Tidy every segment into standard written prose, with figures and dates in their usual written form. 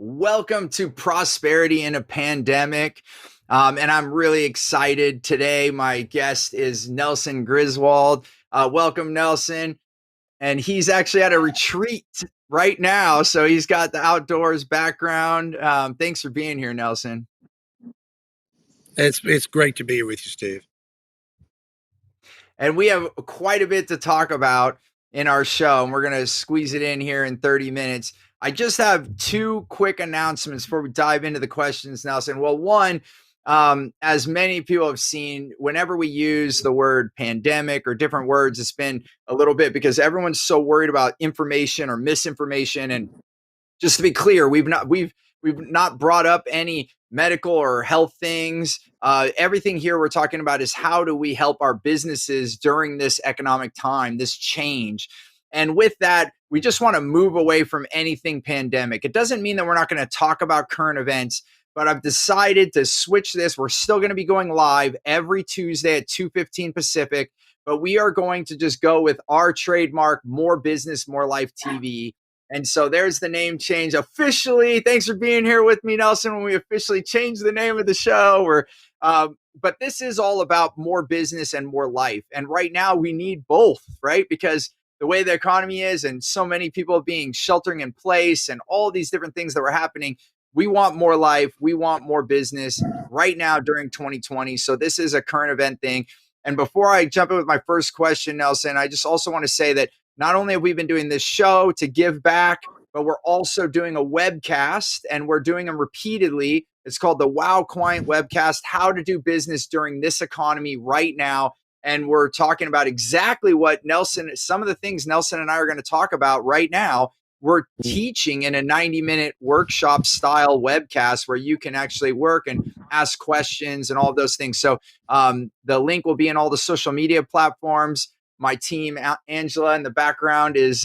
Welcome to Prosperity in a Pandemic. And I'm really excited today. My guest is Nelson Griswold. Welcome, Nelson. And he's actually at a retreat right now. So he's got the outdoors background. Thanks for being here, Nelson. It's great to be here with you, Steve. And we have quite a bit to talk about in our show, and we're going to squeeze it in here in 30 minutes. I just have two quick announcements before we dive into the questions, Nelson. Well, one, as many people have seen, whenever we use the word pandemic or different words, it's been a little bit because everyone's so worried about information or misinformation. And just to be clear, we've not brought up any medical or health things. Everything here we're talking about is how do we help our businesses during this economic time, this change. And with that, we just want to move away from anything pandemic. It doesn't mean that we're not going to talk about current events, but I've decided to switch this. We're still going to be going live every Tuesday at 2:15 Pacific, but we are going to just go with our trademark, More Business, More Life TV. And so there's the name change officially. Thanks for being here with me, Nelson, when we officially changed the name of the show. But this is all about more business and more life. And right now we need both, right? Because the way the economy is and so many people being sheltering in place and all these different things that were happening, we want more life. We want more business right now during 2020. So this is a current event thing. And before I jump in with my first question, Nelson, I just also want to say that not only have we been doing this show to give back, but we're also doing a webcast and we're doing them repeatedly. It's called the Wow Client Webcast, How to Do Business During This Economy Right Now. And we're talking about exactly what some of the things Nelson and I are going to talk about right now. We're teaching in a 90-minute workshop style webcast where you can actually work and ask questions and all of those things. So the link will be in all the social media platforms. My team, Angela, in the background is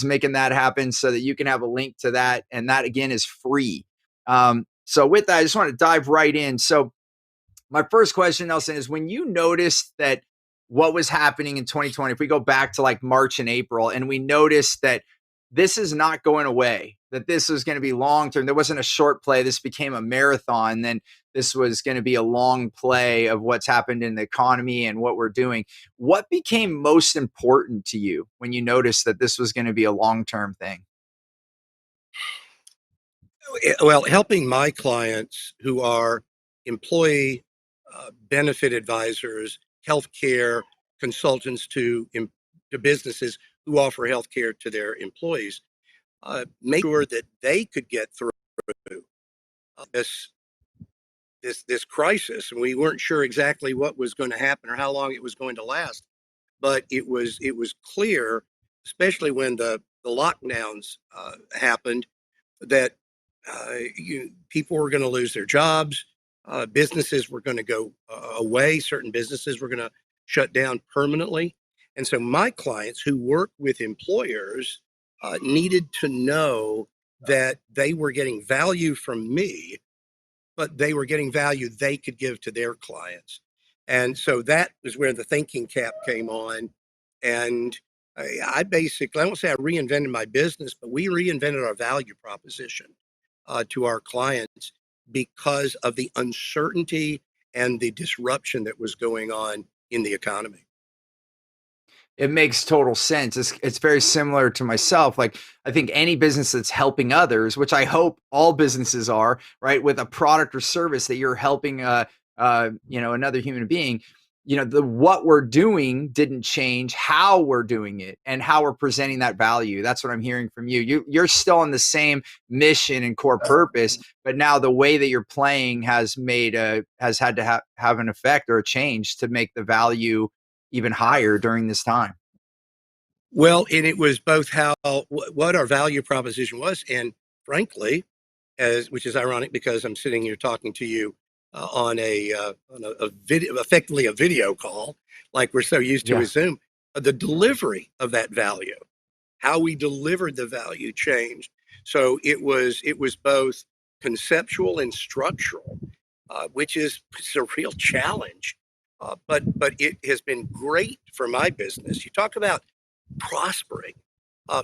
making that happen so that you can have a link to that. And that, again, is free. So with that, I just want to dive right in. So my first question, Nelson, is when you noticed that what was happening in 2020, if we go back to like March and April, and we noticed that this is not going away, that this was going to be long term. There wasn't a short play. This became a marathon. Then this was going to be a long play of what's happened in the economy and what we're doing. What became most important to you when you noticed that this was going to be a long-term thing? Well, helping my clients who are employee benefit advisors, healthcare consultants to businesses who offer healthcare to their employees, make sure that they could get through this crisis. And we weren't sure exactly what was going to happen or how long it was going to last, but it was clear, especially when the lockdowns happened, that people were going to lose their jobs. Businesses were going to go away. Certain businesses were going to shut down permanently. And so my clients who work with employers needed to know that they were getting value from me, but they were getting value they could give to their clients. And so that was where the thinking cap came on. And I won't say I reinvented my business, but we reinvented our value proposition to our clients because of the uncertainty and the disruption that was going on in the economy. It makes total sense. It's very similar to myself. Like, I think any business that's helping others, which I hope all businesses are, right, with a product or service that you're helping, another human being. What we're doing didn't change. How we're doing it and how we're presenting that value. That's what I'm hearing from you. You're still on the same mission and core purpose, but now the way that you're playing has had to have an effect or a change to make the value even higher during this time. Well, and it was both what our value proposition was, and frankly, which is ironic because I'm sitting here talking to you on a video, effectively a video call, like we're so used to with Zoom. The delivery of that value, how we delivered the value, changed. So it was both conceptual and structural, which is a real challenge. But it has been great for my business. You talk about prospering.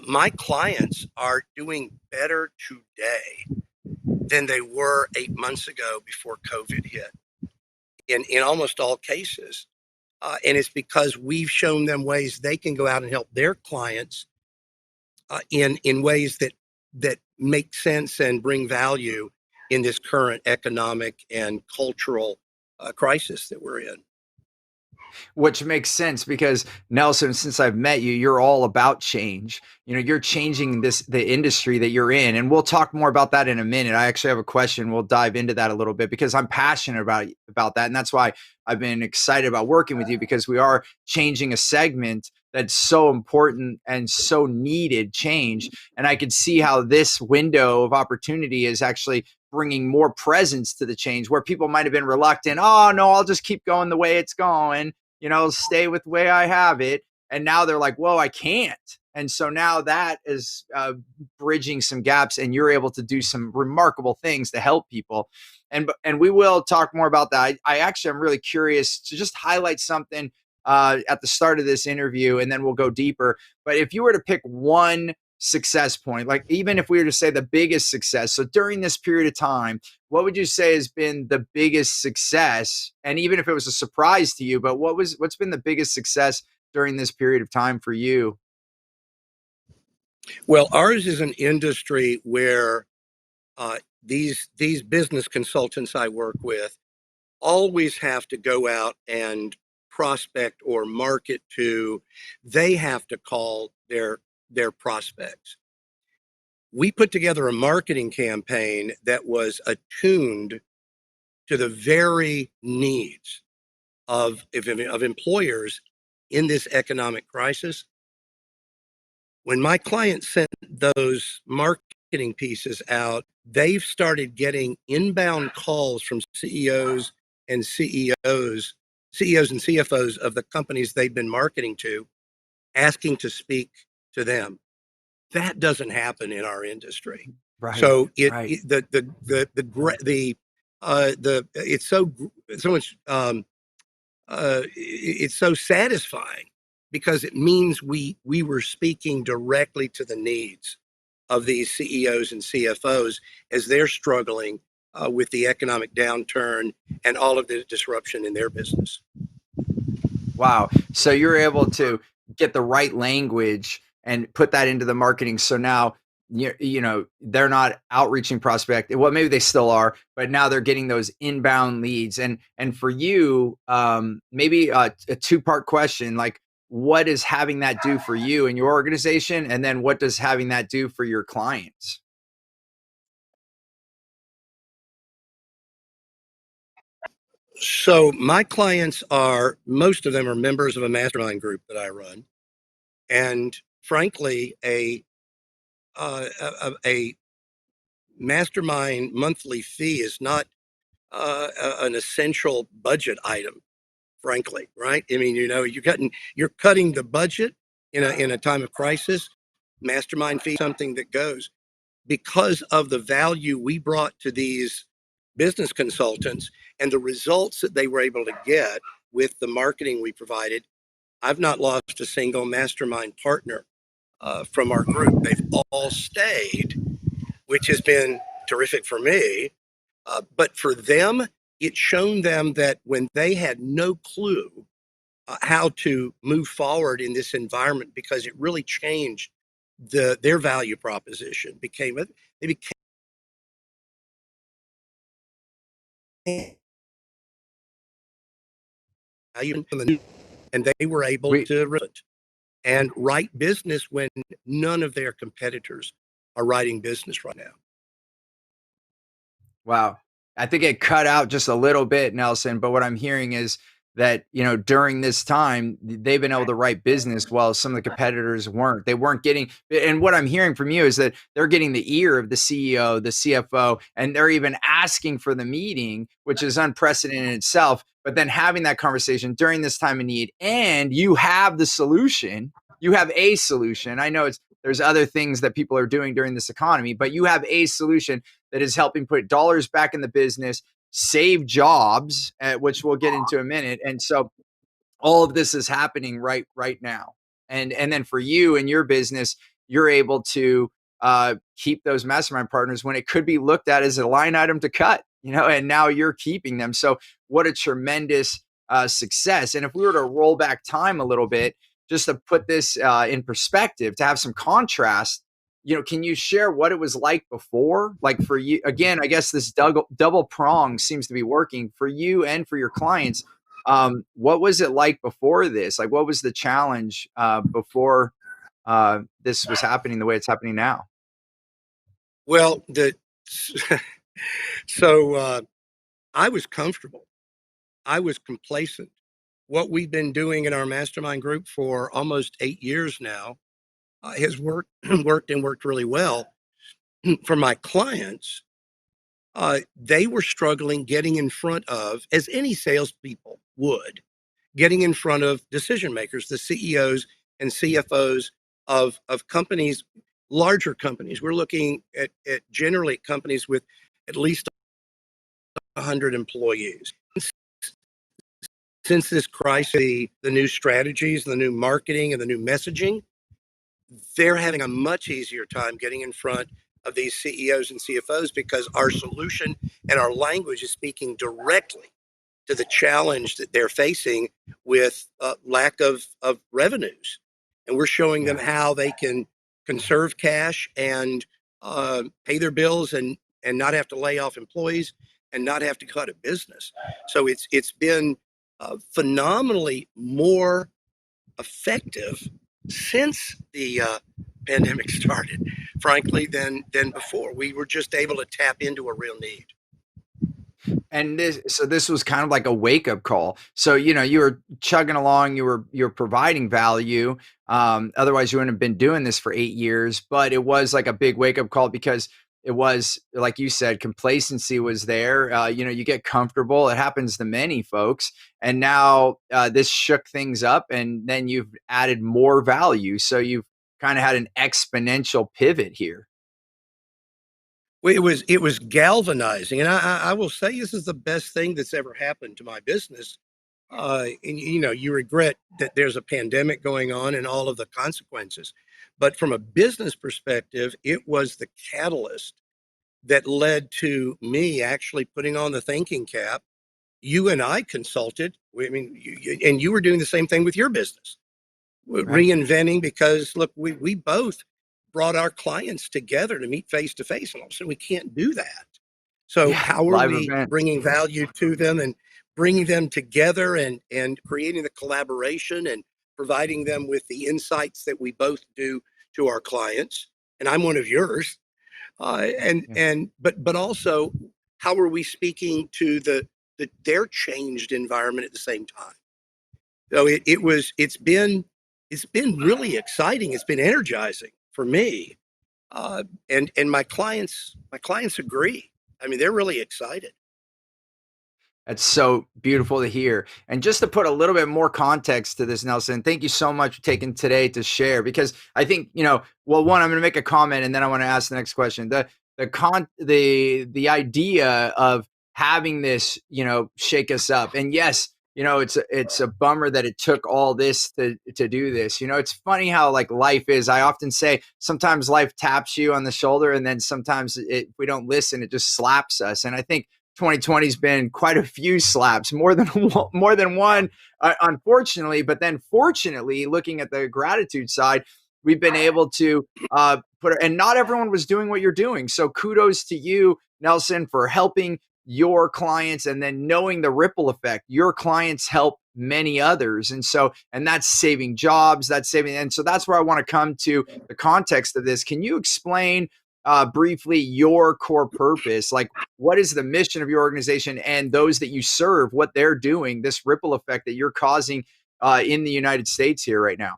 My clients are doing better today than they were 8 months ago before COVID hit in almost all cases. And it's because we've shown them ways they can go out and help their clients in ways that make sense and bring value in this current economic and cultural crisis that we're in. Which makes sense because Nelson, since I've met you, you're all about change. You're changing the industry that you're in, and we'll talk more about that in a minute. I actually have a question. We'll dive into that a little bit because I'm passionate about that, and that's why I've been excited about working with you, because we are changing a segment that's so important and so needed change. And I could see how this window of opportunity is actually bringing more presence to the change, where people might have been reluctant. Oh no, I'll just keep going the way it's going, stay with the way I have it. And now they're like, whoa, I can't. And so now that is bridging some gaps, and you're able to do some remarkable things to help people. And we will talk more about that. I actually am really curious to just highlight something at the start of this interview, and then we'll go deeper. But if you were to pick one success point, like even if we were to say the biggest success, so during this period of time, what would you say has been the biggest success? And even if it was a surprise to you, but what's been the biggest success during this period of time for you? Well, ours is an industry where these business consultants I work with always have to go out and prospect or market to. They have to call their prospects. We put together a marketing campaign that was attuned to the very needs of employers in this economic crisis. When my clients sent those marketing pieces out, they've started getting inbound calls from CEOs and CFOs of the companies they've been marketing to, asking to speak to them. That doesn't happen in our industry. Right. So Right. it's so much it's so satisfying because it means we were speaking directly to the needs of these CEOs and CFOs as they're struggling with the economic downturn and all of the disruption in their business. Wow. So you're able to get the right language and put that into the marketing. So now they're not outreaching prospect. Well, maybe they still are, but now they're getting those inbound leads. And for you, maybe a two-part question, like what is having that do for you and your organization? And then what does having that do for your clients? So my clients most of them are members of a mastermind group that I run. And frankly, a mastermind monthly fee is not an essential budget item, frankly, right? I mean, you're cutting the budget in a time of crisis. Mastermind fee, something that goes because of the value we brought to these business consultants and the results that they were able to get with the marketing we provided. I've not lost a single mastermind partner from our group. They've all stayed, which has been terrific for me. But for them, it's shown them that when they had no clue how to move forward in this environment, because it really changed their value proposition. They became and they were able We to and write business when none of their competitors are writing business right now. Wow. I think it cut out just a little bit, Nelson, but what I'm hearing is that, during this time, they've been able to write business while some of the competitors weren't. They weren't getting, and what I'm hearing from you is that they're getting the ear of the CEO, the CFO, and they're even asking for the meeting, which is unprecedented in itself. But then having that conversation during this time of need, and you have the solution, you have a solution. I know there's other things that people are doing during this economy, but you have a solution that is helping put dollars back in the business, save jobs, which we'll get into in a minute. And so all of this is happening right now. And then for you and your business, you're able to keep those mastermind partners when it could be looked at as a line item to cut, and now you're keeping them. So what a tremendous success. And if we were to roll back time a little bit, just to put this in perspective, to have some contrast, can you share what it was like before? Like for you, again, I guess this double prong seems to be working for you and for your clients. What was it like before this? Like, what was the challenge before this was happening the way it's happening now? Well, so I was comfortable. I was complacent. What we've been doing in our mastermind group for almost 8 years now has worked, worked really well. For my clients, they were struggling getting in front of, as any salespeople would, getting in front of decision makers, the CEOs and CFOs of companies, larger companies. We're looking at generally companies with at least 100 employees. Since this crisis, the new strategies, the new marketing, and the new messaging, they're having a much easier time getting in front of these CEOs and CFOs because our solution and our language is speaking directly to the challenge that they're facing with lack of revenues. And we're showing them how they can conserve cash and pay their bills and not have to lay off employees and not have to cut a business. So it's been phenomenally more effective since the pandemic started, frankly, than before. We were just able to tap into a real need. And this was kind of like a wake up call. So, you were chugging along, you were providing value. Otherwise you wouldn't have been doing this for 8 years, but it was like a big wake up call because it was, like you said, complacency was there. You get comfortable. It happens to many folks. And now this shook things up, and then you've added more value. So you've kind of had an exponential pivot here. Well, it was galvanizing, and I will say this is the best thing that's ever happened to my business. And you regret that there's a pandemic going on and all of the consequences, but from a business perspective, it was the catalyst that led to me actually putting on the thinking cap. You and I consulted. I mean, and you were doing the same thing with your business, Right. reinventing, because look, we both brought our clients together to meet face to face, and all of a sudden we can't do that. So Yeah. how are Live we events. bringing value to them and bringing them together and creating the collaboration and providing them with the insights that we both do to our clients? And I'm one of yours. Yeah. But also, how are we speaking to their changed environment at the same time? So it's been really exciting. It's been energizing for me, and my clients agree. I mean, they're really excited. That's so beautiful to hear. And just to put a little bit more context to this, Nelson, thank you so much for taking today to share, because I think, well, one, I'm going to make a comment and then I want to ask the next question. The idea of having this, shake us up. And yes, it's a bummer that it took all this to do this. It's funny how like life is. I often say sometimes life taps you on the shoulder, and then sometimes if we don't listen, it just slaps us. And I think 2020 has been quite a few slaps, more than one, unfortunately. But then, fortunately, looking at the gratitude side, we've been able to and not everyone was doing what you're doing. So kudos to you, Nelson, for helping your clients, and then knowing the ripple effect. Your clients help many others, and that's saving jobs, and so that's where I want to come to the context of this. Can you explain briefly your core purpose? Like, what is the mission of your organization and those that you serve, what they're doing, this ripple effect that you're causing in the United States here right now?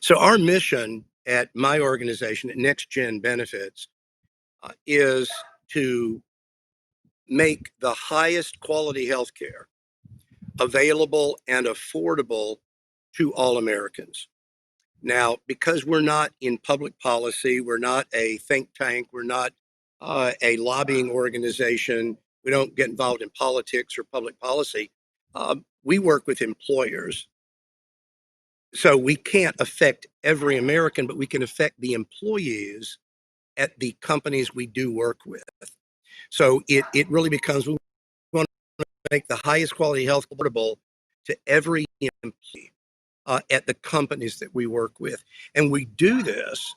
So our mission at my organization, at Next Gen Benefits, is to make the highest quality health care available and affordable to all Americans. Now, because we're not in public policy, we're not a think tank, we're not a lobbying organization, we don't get involved in politics or public policy. We work with employers So we can't affect every American, but we can affect the employees at the companies we do work with. So it really becomes, we want to make the highest quality health affordable to every employee at the companies that we work with. And we do this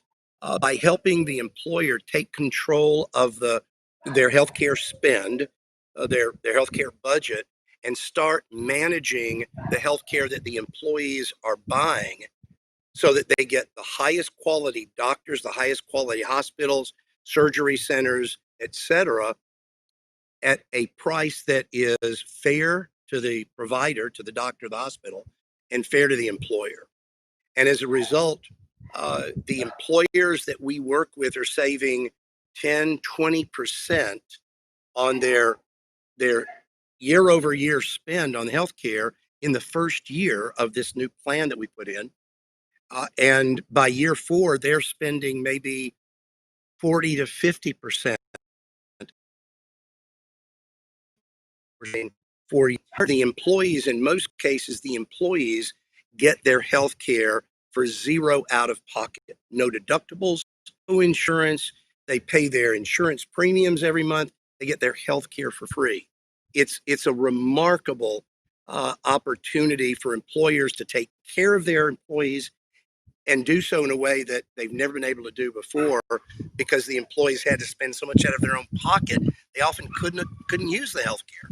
by helping the employer take control of their healthcare spend, their healthcare budget, and start managing the healthcare that the employees are buying so that they get the highest quality doctors, the highest quality hospitals, surgery centers, etc., at a price that is fair to the provider, to the doctor, the hospital, and fair to the employer. And as a result, the employers that we work with are saving 10, 20% on their year over year spend on healthcare in the first year of this new plan that we put in. And by year 4, they're spending maybe 40 to 50%. For the employees, in most cases, the employees get their health care for zero out of pocket, no deductibles, no insurance. They pay their insurance premiums every month. They get their health care for free. It's a remarkable opportunity for employers to take care of their employees and do so in a way that they've never been able to do before, because the employees had to spend so much out of their own pocket, they often couldn't use the health care.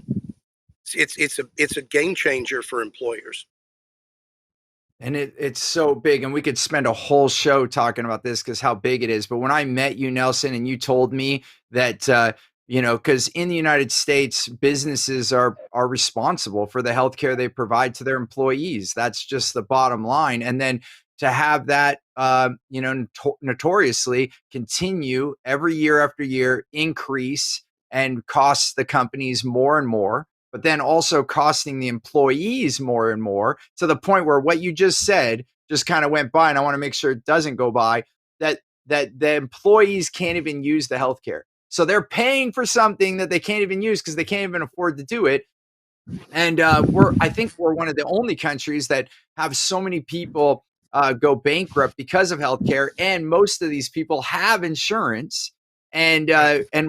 It's a game changer for employers. And it's so big, and we could spend a whole show talking about this because how big it is. But when I met you, Nelson, and you told me that because in the United States, businesses are responsible for the healthcare they provide to their employees. That's just the bottom line. And then to have that, notoriously continue every year after year, increase and cost the companies more and more, but then also costing the employees more and more, to the point where what you just said just kind of went by, and I want to make sure it doesn't go by, that the employees can't even use the healthcare. So they're paying for something that they can't even use because they can't even afford to do it. And I think we're one of the only countries that have so many people go bankrupt because of healthcare, and most of these people have insurance. And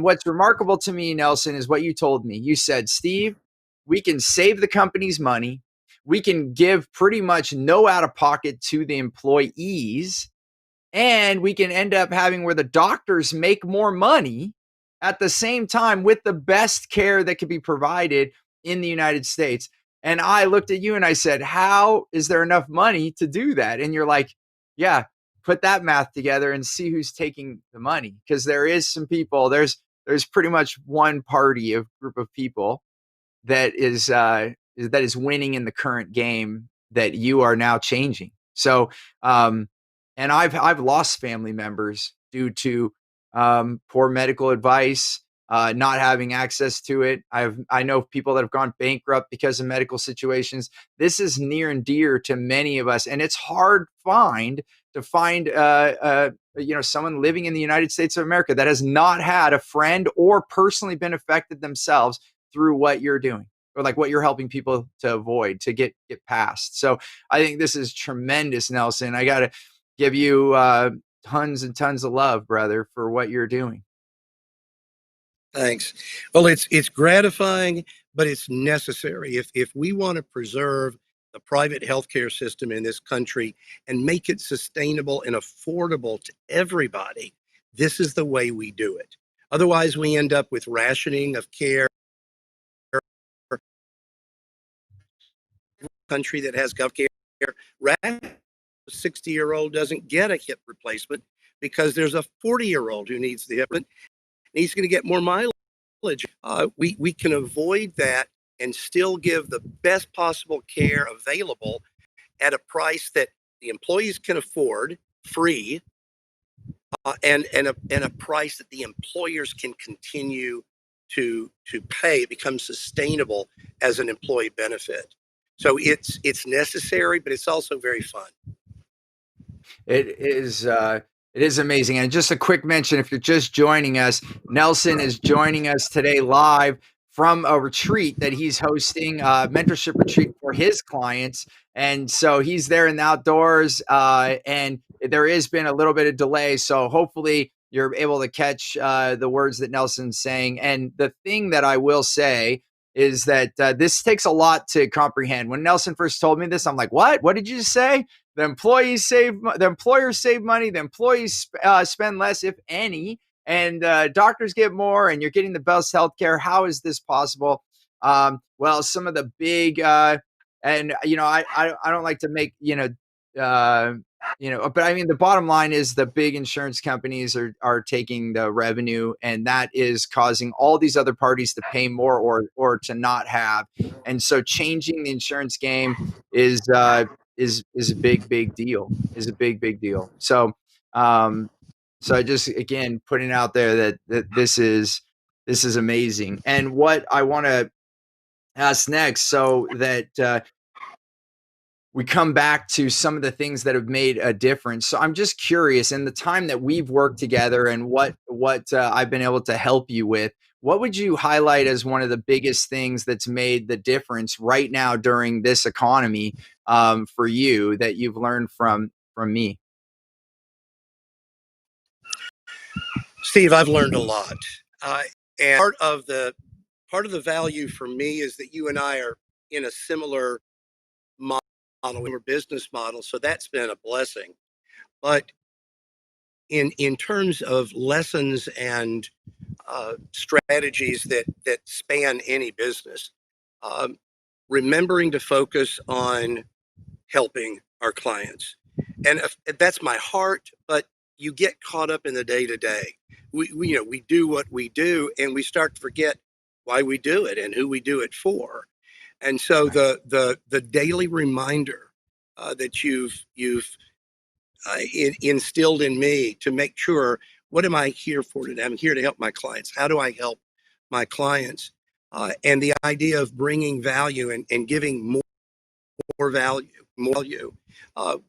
what's remarkable to me, Nelson, is what you told me. You said, Steve, we can save the company's money. We can give pretty much no out of pocket to the employees, and we can end up having where the doctors make more money at the same time with the best care that could be provided in the United States. And I looked at you and I said, how is there enough money to do that? And you're like, yeah, put that math together and see who's taking the money. Because there is some people, there's pretty much one party of group of people that is winning in the current game that you are now changing. So and I've lost family members due to poor medical advice, not having access to it. I know people that have gone bankrupt because of medical situations. This is near and dear to many of us, and it's hard to find someone living in the United States of America that has not had a friend or personally been affected themselves through what you're doing, or like what you're helping people to avoid, to get past. So I think this is tremendous, Nelson. I got to give you tons and tons of love, brother, for what you're doing. Thanks. Well, it's gratifying, but it's necessary. If we want to preserve the private healthcare system in this country and make it sustainable and affordable to everybody, this is the way we do it. Otherwise, we end up with rationing of care. Country that has gov care, a 60-year-old doesn't get a hip replacement because there's a 40-year-old who needs the hip and he's going to get more mileage. We can avoid that and still give the best possible care available at a price that the employees can afford, free, and a price that the employers can continue to pay. It becomes sustainable as an employee benefit. So it's necessary, but it's also very fun. It is amazing. And just a quick mention, if you're just joining us, Nelson is joining us today live from a retreat that he's hosting, a mentorship retreat for his clients. And so he's there in the outdoors, and there has been a little bit of delay. So hopefully you're able to catch the words that Nelson's saying. And the thing that I will say is that this takes a lot to comprehend. When Nelson first told me this, I'm like, what? What did you say? The employers save money. The employees spend less, if any, and doctors get more, and you're getting the best healthcare. How is this possible? Well, some of the big, and I don't like to make but I mean, the bottom line is the big insurance companies are taking the revenue, and that is causing all these other parties to pay more or to not have. And so changing the insurance game is a big deal. Is a big deal. So I just, again, putting out there that this is amazing. And what I want to ask next, so that we come back to some of the things that have made a difference. So I'm just curious, in the time that we've worked together and what I've been able to help you with, what would you highlight as one of the biggest things that's made the difference right now during this economy, for you, that you've learned from me? Steve, I've learned a lot. And part of the value for me is that you and I are in a similar model, or business model. So that's been a blessing. But in terms of lessons and strategies that span any business, remembering to focus on helping our clients. And that's my heart, but you get caught up in the day to day. We do what we do, and we start to forget why we do it and who we do it for. And so the daily reminder that you've instilled in me to make sure, what am I here for today? I'm here to help my clients. How do I help my clients? And the idea of bringing value and giving more value.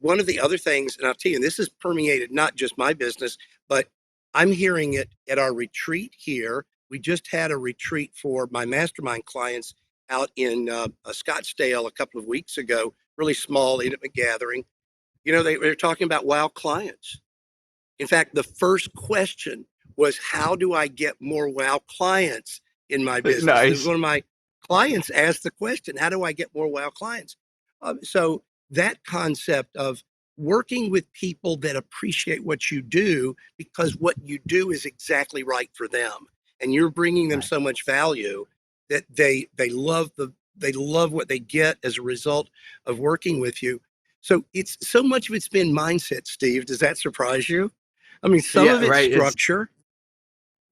One of the other things, and I'll tell you, and this has permeated not just my business, but I'm hearing it at our retreat here. We just had a retreat for my mastermind clients out in Scottsdale a couple of weeks ago, really small, intimate gathering. They were talking about wow clients. In fact, the first question was, how do I get more wow clients in my business? Nice. One of my clients asked the question, how do I get more wow clients? So that concept of working with people that appreciate what you do, because what you do is exactly right for them, and you're bringing them so much value that they love what they get as a result of working with you. So it's so much of it's been mindset, Steve. Does that surprise you? I mean, some of it's right. structure,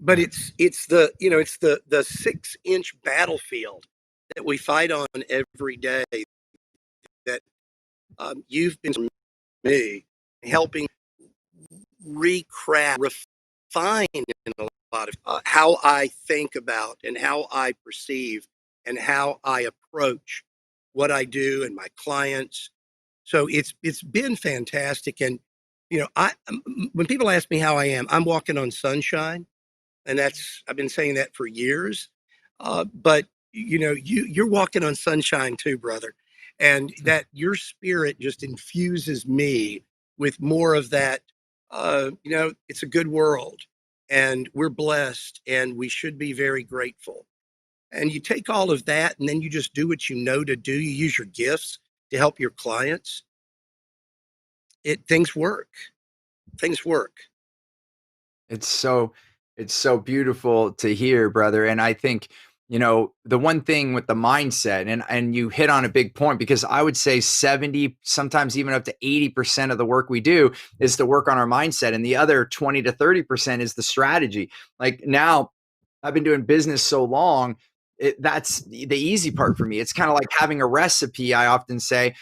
but it's the 6-inch battlefield that we fight on every day. That you've been to me helping recraft, refine in a lot of how I think about and how I perceive and how I approach what I do and my clients. So it's been fantastic. And when people ask me how I am, I'm walking on sunshine, and I've been saying that for years. But you're walking on sunshine too, brother, and that your spirit just infuses me with more of that. It's a good world, and we're blessed, and we should be very grateful. And you take all of that, and then you just do what you know to do. You use your gifts to help your clients. Things work. Things work. It's so beautiful to hear, brother. And I think, the one thing with the mindset, and you hit on a big point, because I would say 70, sometimes even up to 80% of the work we do is to work on our mindset. And the other 20 to 30% is the strategy. Like, now I've been doing business so long, that's the easy part for me. It's kind of like having a recipe, I often say,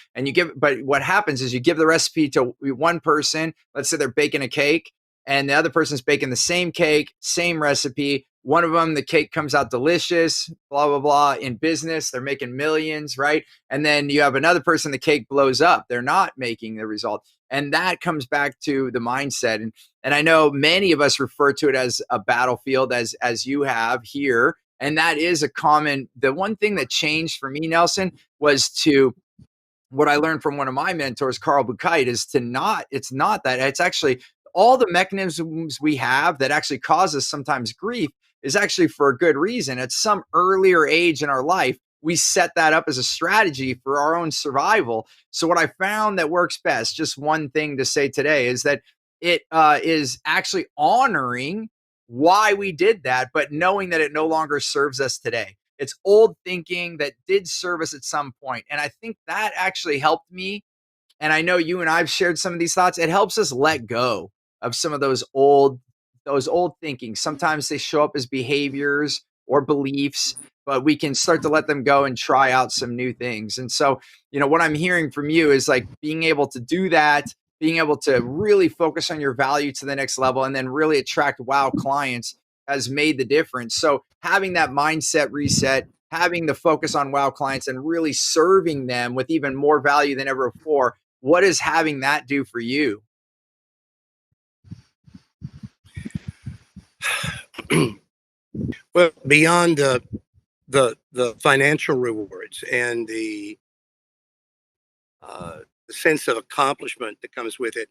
but what happens is you give the recipe to one person. Let's say they're baking a cake, and the other person's baking the same cake, same recipe. One of them, the cake comes out delicious, blah, blah, blah. In business, they're making millions, right? And then you have another person, the cake blows up. They're not making the result. And that comes back to the mindset. And I know many of us refer to it as a battlefield, as you have here. And that is the one thing that changed for me, Nelson, was what I learned from one of my mentors, Carl Buchheit, is it's not that. It's actually all the mechanisms we have that actually cause us sometimes grief is actually for a good reason. At some earlier age in our life, we set that up as a strategy for our own survival. So what I found that works best, just one thing to say today, is that it is actually honoring why we did that, but knowing that it no longer serves us today. It's old thinking that did serve us at some point. And I think that actually helped me, and I know you and I've shared some of these thoughts. It helps us let go of some of those old thinking. Sometimes they show up as behaviors or beliefs, but we can start to let them go and try out some new things. And so, what I'm hearing from you is like being able to do that, being able to really focus on your value to the next level, and then really attract wow clients has made the difference. So having that mindset reset, having the focus on wow clients and really serving them with even more value than ever before, what is having that do for you? Well, beyond the financial rewards and the sense of accomplishment that comes with it,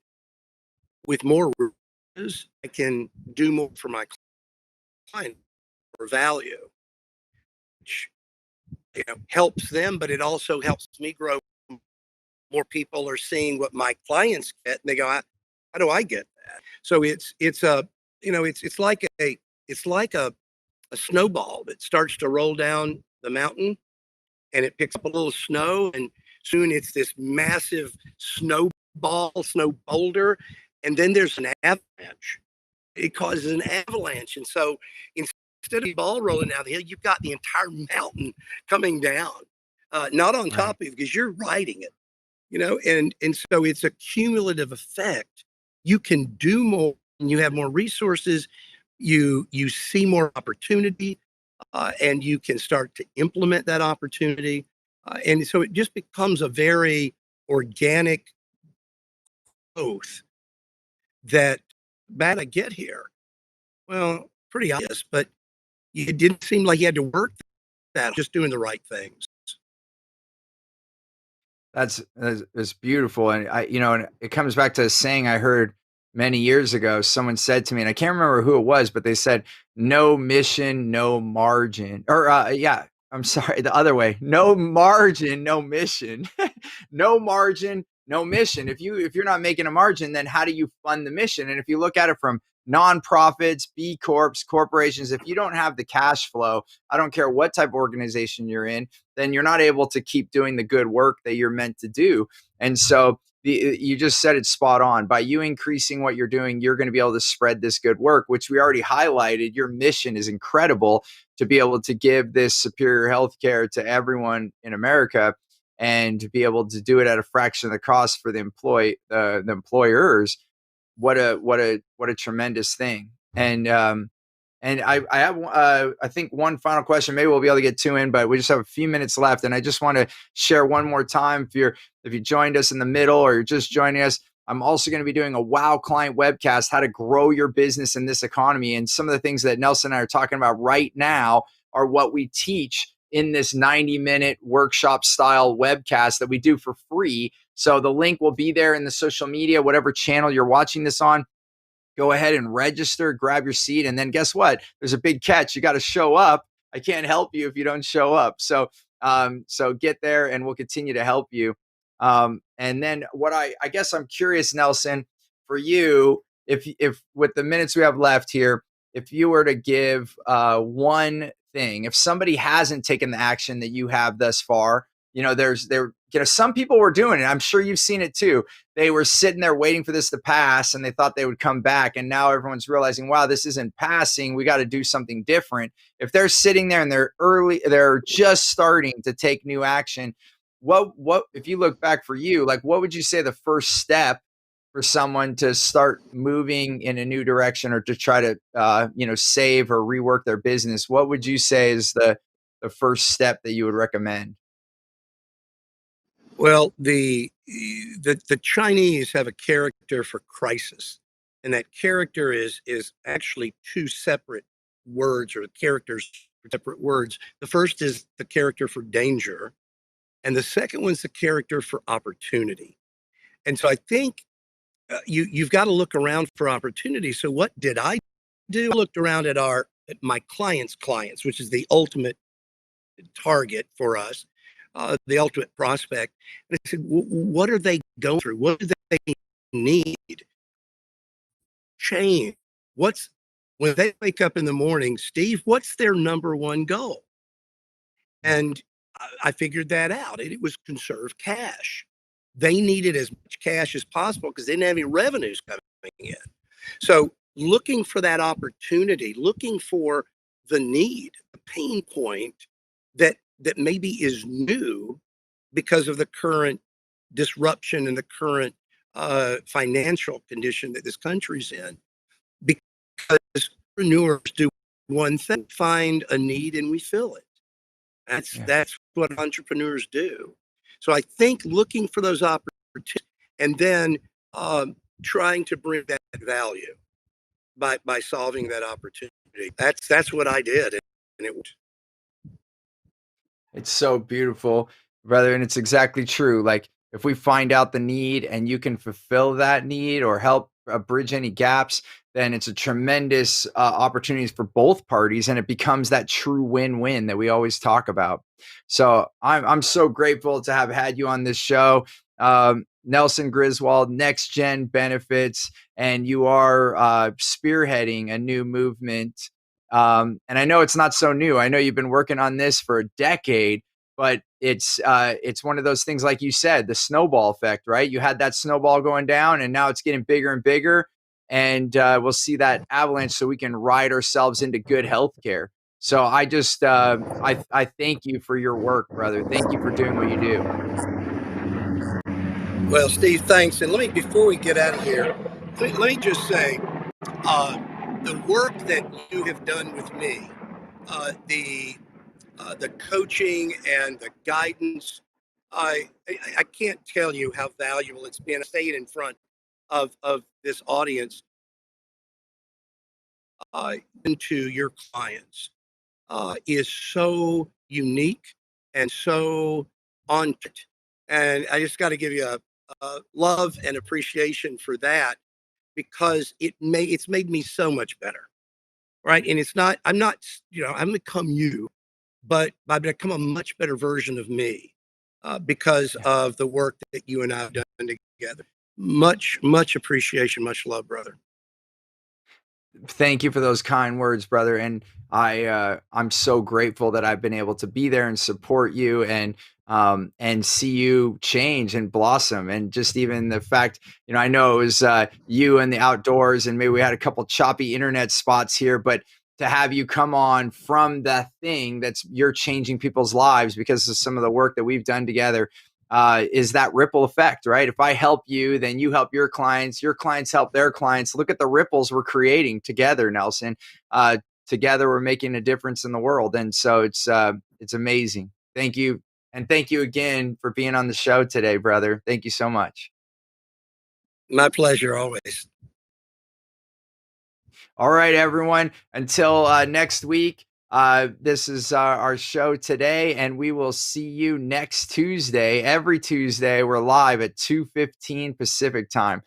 with more rewards, I can do more for my client for value, which helps them, but it also helps me grow. More people are seeing what my clients get, and they go, "How do I get that?" So it's a it's like a snowball that starts to roll down the mountain, and it picks up a little snow, and soon it's this massive snow boulder, and then there's an avalanche. It causes an avalanche, and so instead of the ball rolling down the hill, you've got the entire mountain coming down, not on Right. top of you because you're riding it, and so it's a cumulative effect. You can do more, and you have more resources. You see more opportunity, and you can start to implement that opportunity, and so it just becomes a very organic growth that bad I get here. Well, pretty obvious, but it didn't seem like you had to work that, just doing the right things. That's beautiful, and and it comes back to a saying I heard many years ago. Someone said to me, and I can't remember who it was, but they said, "No mission, no margin," or yeah, I'm sorry, the other way. No margin, no mission. No margin, no mission. If you're not making a margin, then how do you fund the mission? And if you look at it from nonprofits, B corps, corporations, if you don't have the cash flow, I don't care what type of organization you're in, then you're not able to keep doing the good work that you're meant to do. And so you just said it spot on. By you increasing what you're doing, you're going to be able to spread this good work, which we already highlighted. Your mission is incredible to be able to give this superior health care to everyone in America and to be able to do it at a fraction of the cost for the employers. What a tremendous thing. And I have I think one final question. Maybe we'll be able to get two in, but we just have a few minutes left. And I just want to share one more time, if you joined us in the middle or you're just joining us, I'm also going to be doing a Wow Client Webcast, how to grow your business in this economy. And some of the things that Nelson and I are talking about right now are what we teach in this 90-minute workshop style webcast that we do for free. So the link will be there in the social media, whatever channel you're watching this on. Go ahead and register, grab your seat. And then guess what? There's a big catch. You got to show up. I can't help you if you don't show up. So get there and we'll continue to help you. And then what I guess I'm curious, Nelson, for you, if with the minutes we have left here, if you were to give one thing, if somebody hasn't taken the action that you have thus far, some people were doing it. I'm sure you've seen it too. They were sitting there waiting for this to pass and they thought they would come back. And now everyone's realizing, wow, this isn't passing. We got to do something different. If they're sitting there and they're just starting to take new action, what, if you look back for you, like, what would you say the first step for someone to start moving in a new direction or to try to, save or rework their business? What would you say is the first step that you would recommend? Well, the Chinese have a character for crisis, and that character is actually two separate words or characters separate words. The first is the character for danger, and the second one's the character for opportunity. And so I think you've got to look around for opportunity. So what did I do? I looked around at my clients, which is the ultimate target for us, the ultimate prospect. And I said, what are they going through? What do they need? Change. When they wake up in the morning, Steve, what's their number one goal? And I figured that out. It was conserve cash. They needed as much cash as possible because they didn't have any revenues coming in. So looking for that opportunity, looking for the need, the pain point that maybe is new because of the current disruption and the current financial condition that this country's in. Because entrepreneurs do one thing, find a need and we fill it. That's what entrepreneurs do. So I think looking for those opportunities and then trying to bring that value by solving that opportunity. That's what I did, and It's so beautiful, brother. And it's exactly true. Like, if we find out the need and you can fulfill that need or help bridge any gaps, then it's a tremendous opportunities for both parties, and it becomes that true win-win that we always talk about. So I'm so grateful to have had you on this show. Nelson Griswold, Next Gen Benefits, and you are spearheading a new movement. And I know it's not so new. I know you've been working on this for a decade, but it's one of those things, like you said, the snowball effect, right? You had that snowball going down, and now it's getting bigger and bigger, and we'll see that avalanche, so we can ride ourselves into good healthcare. So I just I thank you for your work, brother. Thank you for doing what you do. Well, Steve, thanks. And before we get out of here, let me just say, the work that you have done with me, the coaching and the guidance, I can't tell you how valuable it's been. Staying in front of this audience, into your clients, is so unique and so on it. And I just got to give you a love and appreciation for that, because it's made me so much better, right? And I'm not, I haven't become you, but I've become a much better version of me because of the work that you and I have done together. Much appreciation, much love, brother. Thank you for those kind words, brother. And I'm so grateful that I've been able to be there and support you, and see you change and blossom. And just even the fact, I know it was you in the outdoors, and maybe we had a couple choppy internet spots here, but to have you come on from the thing you're changing people's lives because of some of the work that we've done together, is that ripple effect, right? If I help you, then you help your clients help their clients. Look at the ripples we're creating together, Nelson. Together, we're making a difference in the world. And so it's amazing. Thank you. And thank you again for being on the show today, brother. Thank you so much. My pleasure, always. All right, everyone. Until next week, this is our show today, and we will see you next Tuesday. Every Tuesday, we're live at 2:15 Pacific time.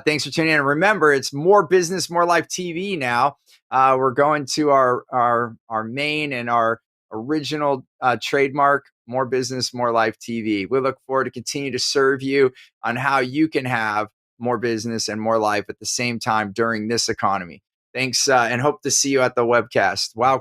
Thanks for tuning in. And remember, it's More Business, More Life TV now. We're going to our main and our original trademark, More Business, More Life TV. We look forward to continue to serve you on how you can have more business and more life at the same time during this economy. Thanks, and hope to see you at the webcast. Wow,